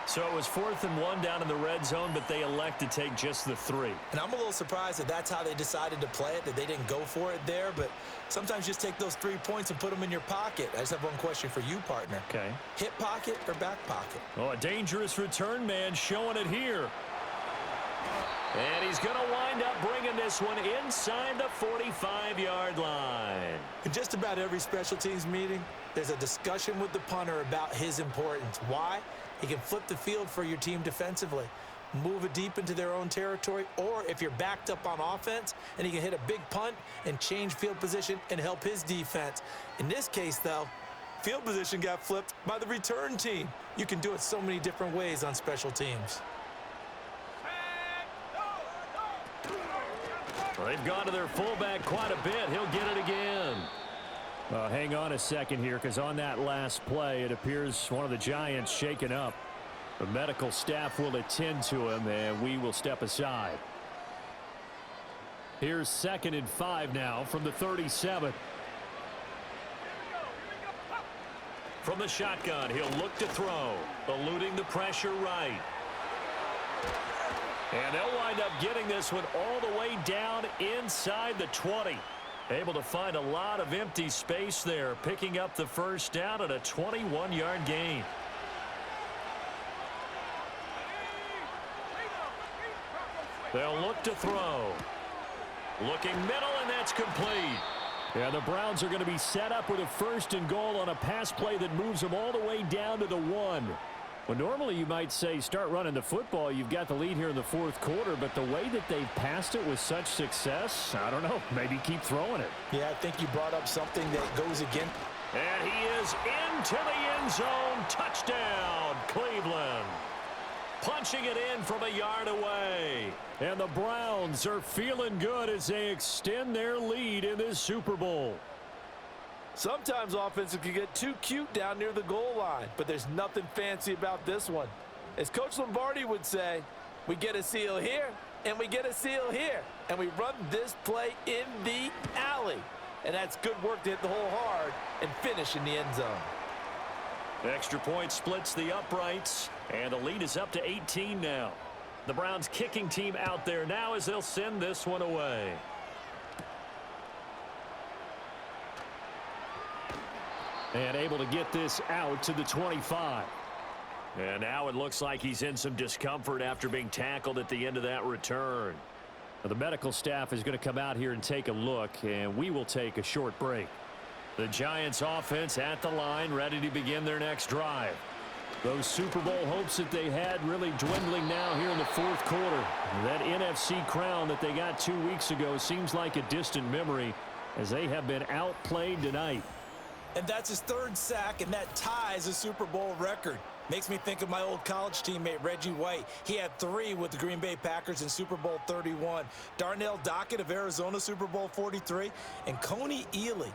So it was 4th and 1 down in the red zone, but they elect to take just the 3. And I'm a little surprised that that's how they decided to play it, that they didn't go for it there. But sometimes just take those 3 points and put them in your pocket. I just have one question for you, partner. Okay. Hip pocket or back pocket? Oh, a dangerous return man showing it here. And he's going to wind up bringing this one inside the 45-yard line. In just about every special teams meeting, there's a discussion with the punter about his importance. Why? He can flip the field for your team defensively, move it deep into their own territory, or if you're backed up on offense, and he can hit a big punt and change field position and help his defense. In this case, though, field position got flipped by the return team. You can do it so many different ways on special teams. Well, they've gone to their fullback quite a bit. He'll get it again. Hang on a second here, because on that last play, it appears one of the Giants shaken up. The medical staff will attend to him, and we will step aside. Here's 2nd and 5 now from the 37. From the shotgun, he'll look to throw, eluding the pressure right. And they'll wind up getting this one all the way down inside the 20. Able to find a lot of empty space there, picking up the first down at a 21-yard gain. They'll look to throw. Looking middle, and that's complete. Yeah, the Browns are going to be set up with a 1st and goal on a pass play that moves them all the way down to the 1. Well, normally you might say start running the football. You've got the lead here in the 4th quarter, but the way that they've passed it with such success, I don't know, maybe keep throwing it. Yeah, I think you brought up something that goes again. And he is into the end zone. Touchdown, Cleveland. punching it in from a yard away. And the Browns are feeling good as they extend their lead in this Super Bowl. Sometimes offenses can get too cute down near the goal line, but there's nothing fancy about this one. As Coach Lombardi would say, we get a seal here, and we get a seal here, and we run this play in the alley. And that's good work to hit the hole hard and finish in the end zone. The extra point splits the uprights, and the lead is up to 18 now. The Browns kicking team out there now as they'll send this one away. And able to get this out to the 25. And now it looks like he's in some discomfort after being tackled at the end of that return. Now the medical staff is going to come out here and take a look, and we will take a short break. The Giants offense at the line, ready to begin their next drive. Those Super Bowl hopes that they had really dwindling now here in the fourth quarter. That NFC crown that they got 2 weeks ago seems like a distant memory as they have been outplayed tonight. And that's his third sack, and that ties a Super Bowl record. Makes me think of my old college teammate, Reggie White. He had 3 with the Green Bay Packers in Super Bowl 31. Darnell Dockett of Arizona, Super Bowl 43. And Coney Ely,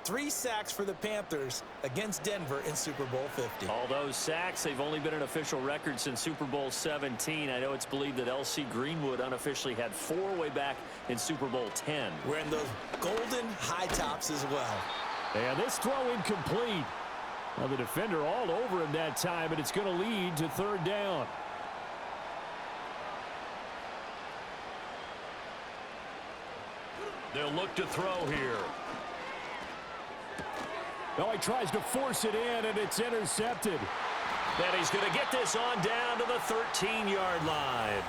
3 sacks for the Panthers against Denver in Super Bowl 50. All those sacks, they've only been an official record since Super Bowl 17. I know it's believed that L.C. Greenwood unofficially had 4 way back in Super Bowl 10. Wearing those golden high tops as well. And this throw incomplete. Now the defender all over him that time, but it's going to lead to third down. They'll look to throw here. Oh, he tries to force it in, and it's intercepted. Then he's going to get this on down to the 13-yard line.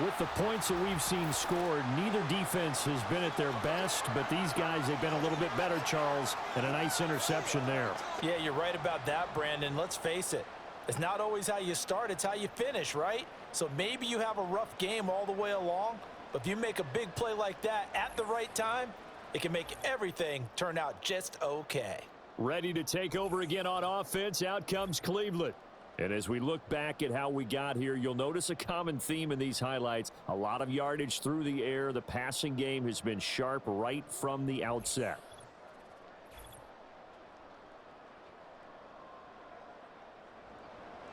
With the points that we've seen scored, neither defense has been at their best, but these guys have been a little bit better, Charles, and a nice interception there. Yeah, you're right about that, Brandon. Let's face it. It's not always how you start, it's how you finish, right? So maybe you have a rough game all the way along, but if you make a big play like that at the right time, it can make everything turn out just okay. Ready to take over again on offense. Out comes Cleveland. And as we look back at how we got here, you'll notice a common theme in these highlights. A lot of yardage through the air. The passing game has been sharp right from the outset.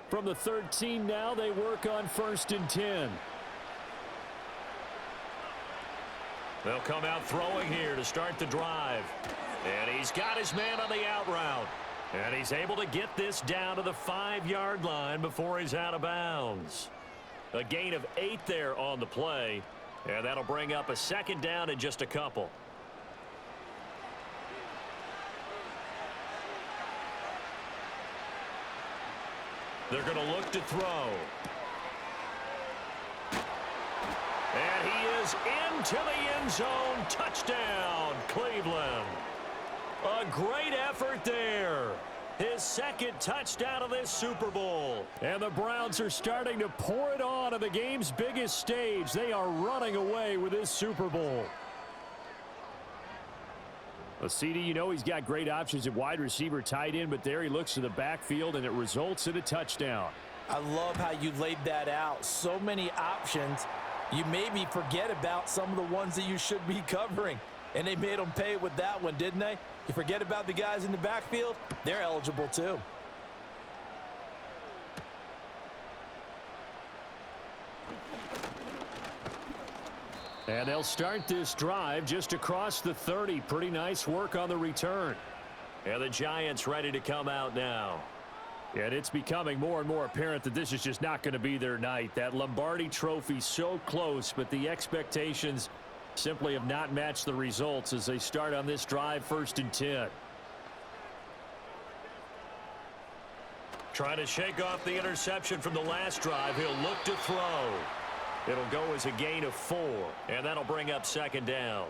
From the 13 now, they work on 1st and 10. They'll come out throwing here to start the drive. And he's got his man on the out route. And he's able to get this down to the 5-yard line before he's out of bounds. A gain of 8 there on the play. And that'll bring up a 2nd down in just a couple. They're going to look to throw. And he is into the end zone. Touchdown, Cleveland. A great effort there. His 2nd touchdown of this Super Bowl. And the Browns are starting to pour it on at the game's biggest stage. They are running away with this Super Bowl. Well, CD, you know he's got great options at wide receiver, tight end, but there he looks to the backfield, and it results in a touchdown. I love how you laid that out. So many options. You maybe forget about some of the ones that you should be covering. And they made them pay with that one, didn't they? You forget about the guys in the backfield, they're eligible too. And they'll start this drive just across the 30. Pretty nice work on the return. And the Giants ready to come out now. And it's becoming more and more apparent that this is just not going to be their night. That Lombardi trophy so close, but the expectations simply have not matched the results as they start on this drive 1st and 10. Trying to shake off the interception from the last drive. He'll look to throw. It'll go as a gain of 4, and that'll bring up 2nd down.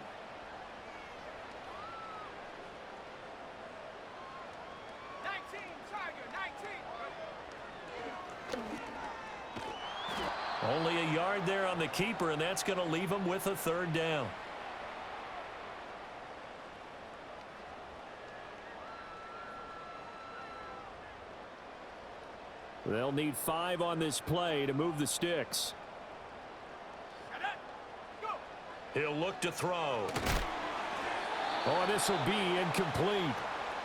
Only a yard there on the keeper, and that's going to leave him with a 3rd down. They'll need 5 on this play to move the sticks. He'll look to throw. Oh, this will be incomplete.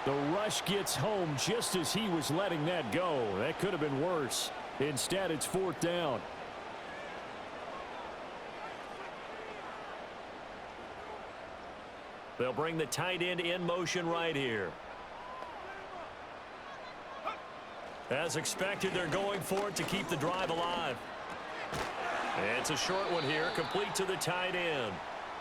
The rush gets home just as he was letting that go. That could have been worse. Instead, it's 4th down. They'll bring the tight end in motion right here. As expected, they're going for it to keep the drive alive. It's a short one here, complete to the tight end.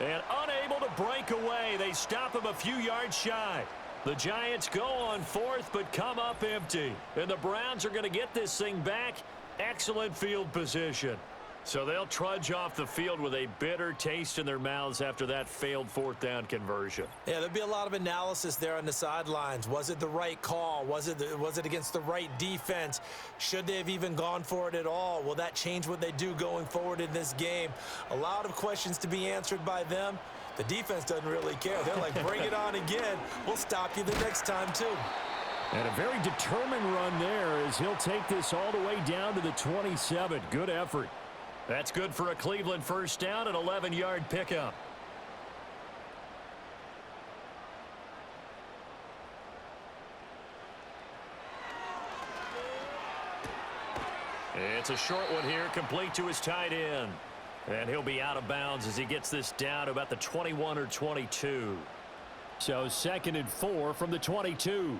And unable to break away. They stop him a few yards shy. The Giants go on 4th, but come up empty. And the Browns are going to get this thing back. Excellent field position. So they'll trudge off the field with a bitter taste in their mouths after that failed 4th down conversion. Yeah, there'll be a lot of analysis there on the sidelines. Was it the right call? Was it against the right defense? Should they have even gone for it at all? Will that change what they do going forward in this game? A lot of questions to be answered by them. The defense doesn't really care. They're like, bring it on again. We'll stop you the next time, too. And a very determined run there as he'll take this all the way down to the 27. Good effort. That's good for a Cleveland 1st down and 11-yard pickup. It's a short one here, complete to his tight end. And he'll be out of bounds as he gets this down to about the 21 or 22. So 2nd and 4 from the 22.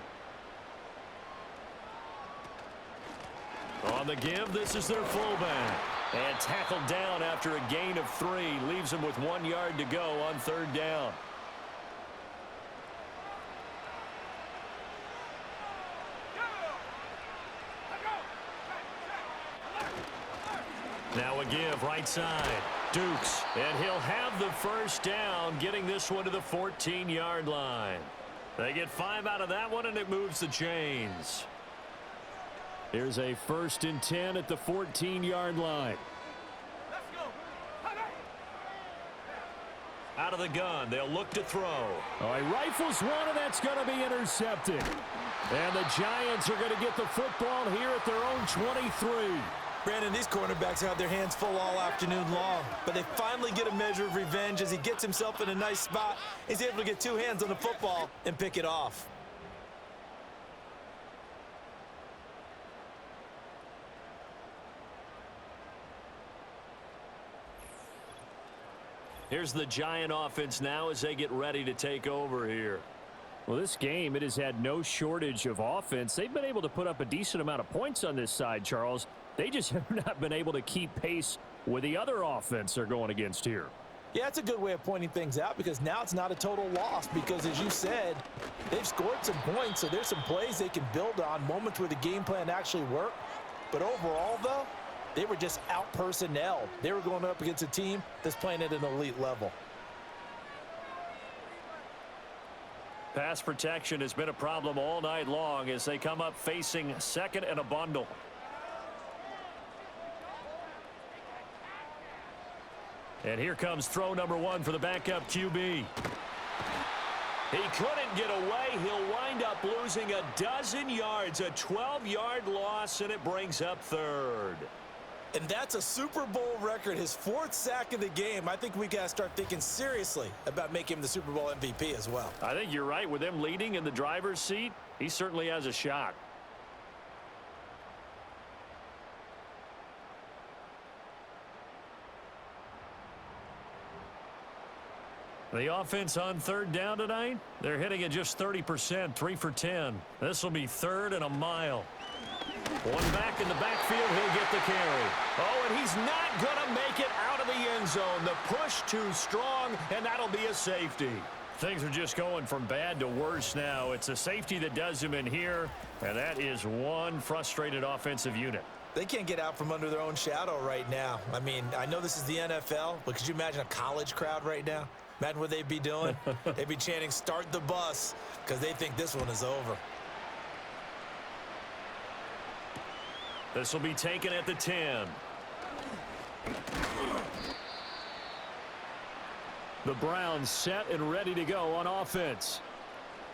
On the give, this is their fullback. And tackled down after a gain of 3. Leaves him with 1 yard to go on 3rd down. Now a give right side. Dukes. And he'll have the 1st down, getting this one to the 14-yard line. They get 5 out of that one, and it moves the chains. Here's a 1st and 10 at the 14-yard line. Out of the gun, they'll look to throw. Oh, he rifles one, and that's going to be intercepted. And the Giants are going to get the football here at their own 23. Brandon, these cornerbacks have their hands full all afternoon long, but they finally get a measure of revenge as he gets himself in a nice spot. He's able to get 2 hands on the football and pick it off. Here's the Giant offense now as they get ready to take over here. Well, this game, it has had no shortage of offense. They've been able to put up a decent amount of points on this side, Charles. They just have not been able to keep pace with the other offense they're going against here. Yeah, it's a good way of pointing things out because now it's not a total loss because, as you said, they've scored some points, so there's some plays they can build on, moments where the game plan actually worked. But overall, though, they were just out-personnelled. They were going up against a team that's playing at an elite level. Pass protection has been a problem all night long as they come up facing 2nd and a bundle. And here comes throw number 1 for the backup QB. He couldn't get away. He'll wind up losing a dozen yards, a 12-yard loss, and it brings up 3rd. And that's a Super Bowl record, his 4th sack of the game. I think we got to start thinking seriously about making him the Super Bowl MVP as well. I think you're right. With them leading in the driver's seat, he certainly has a shot. The offense on 3rd down tonight, they're hitting at just 30%, 3 for 10. This will be 3rd and a mile. One back in the backfield, he'll get the carry. Oh, and he's not going to make it out of the end zone. The push too strong, and that'll be a safety. Things are just going from bad to worse now. It's a safety that does him in here, and that is one frustrated offensive unit. They can't get out from under their own shadow right now. I mean, I know this is the NFL, but could you imagine a college crowd right now? Imagine what they'd be doing. They'd be chanting, "Start the bus," because they think this one is over. This will be taken at the 10. The Browns set and ready to go on offense.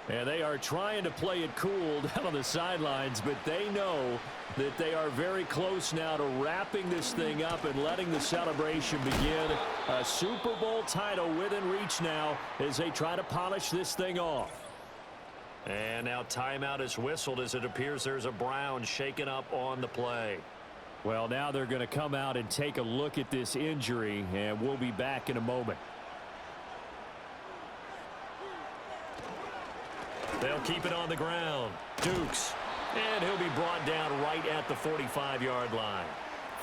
And they are trying to play it cool down on the sidelines, but they know that they are very close now to wrapping this thing up and letting the celebration begin. A Super Bowl title within reach now as they try to polish this thing off. And now timeout is whistled as it appears there's a Brown shaken up on the play. Well, now they're going to come out and take a look at this injury, and we'll be back in a moment. They'll keep it on the ground. Dukes. And he'll be brought down right at the 45-yard line.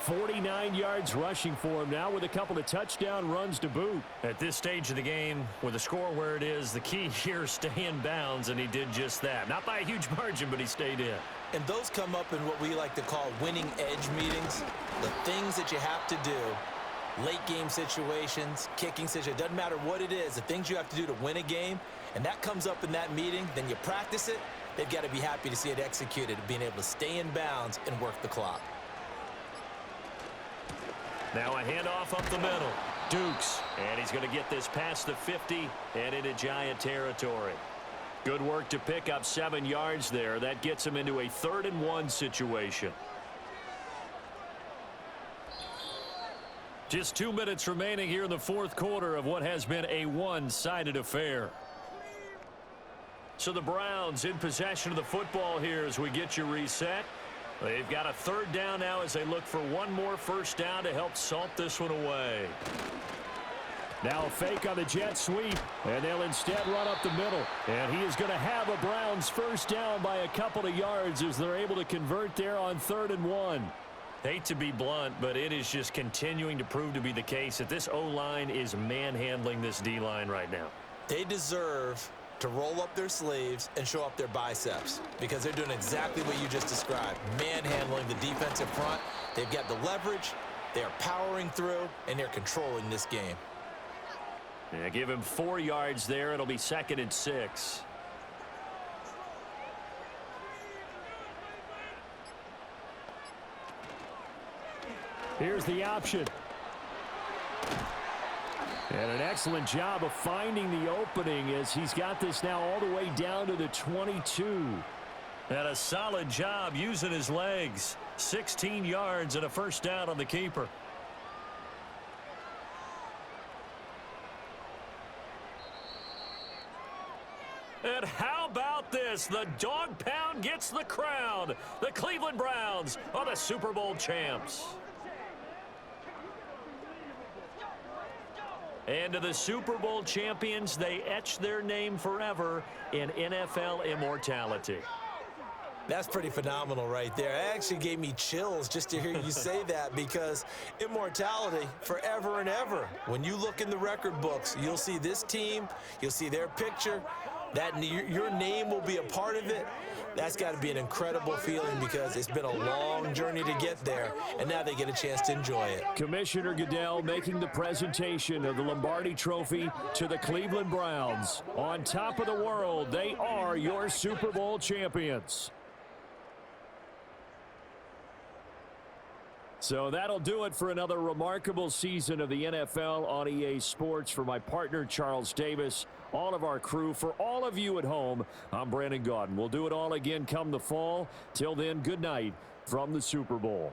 49 yards rushing for him now with a couple of touchdown runs to boot. At this stage of the game, with the score where it is, the key here is stay in bounds, and he did just that. Not by a huge margin, but he stayed in. And those come up in what we like to call winning edge meetings. The things that you have to do, late game situations, kicking situations, doesn't matter what it is, the things you have to do to win a game, and that comes up in that meeting, then you practice it. They've got to be happy to see it executed, being able to stay in bounds and work the clock. Now a handoff up the middle. Dukes. And he's going to get this past the 50 and into Giant territory. Good work to pick up 7 yards there. That gets him into a 3rd-and-1 situation. Just 2 minutes remaining here in the 4th quarter of what has been a one-sided affair. So the Browns in possession of the football here as we get you reset. They've got a 3rd down now as they look for one more first down to help salt this one away. Now a fake on the jet sweep, and they'll instead run up the middle. And he is going to have a Browns first down by a couple of yards as they're able to convert there on 3rd-and-1. Hate to be blunt, but it is just continuing to prove to be the case that this O-line is manhandling this D-line right now. They deserve to roll up their sleeves and show up their biceps because they're doing exactly what you just described, manhandling the defensive front. They've got the leverage, they're powering through, and they're controlling this game. Yeah, give him 4 yards there. It'll be 2nd and 6. Here's the option. And an excellent job of finding the opening as he's got this now all the way down to the 22. And a solid job using his legs. 16 yards and a first down on the keeper. And how about this? The dog pound gets the crown. The Cleveland Browns are the Super Bowl champs. And to the Super Bowl champions, they etch their name forever in NFL immortality. That's pretty phenomenal right there. It actually gave me chills just to hear you say that because immortality forever and ever. When you look in the record books, you'll see this team, you'll see their picture, that your name will be a part of it. That's got to be an incredible feeling because it's been a long journey to get there, and now they get a chance to enjoy it. Commissioner Goodell making the presentation of the Lombardi Trophy to the Cleveland Browns. On top of the world, they are your Super Bowl champions. So that'll do it for another remarkable season of the NFL on EA Sports. For my partner, Charles Davis, all of our crew, for all of you at home, I'm Brandon Gaudin. We'll do it all again come the fall. Till then, good night from the Super Bowl.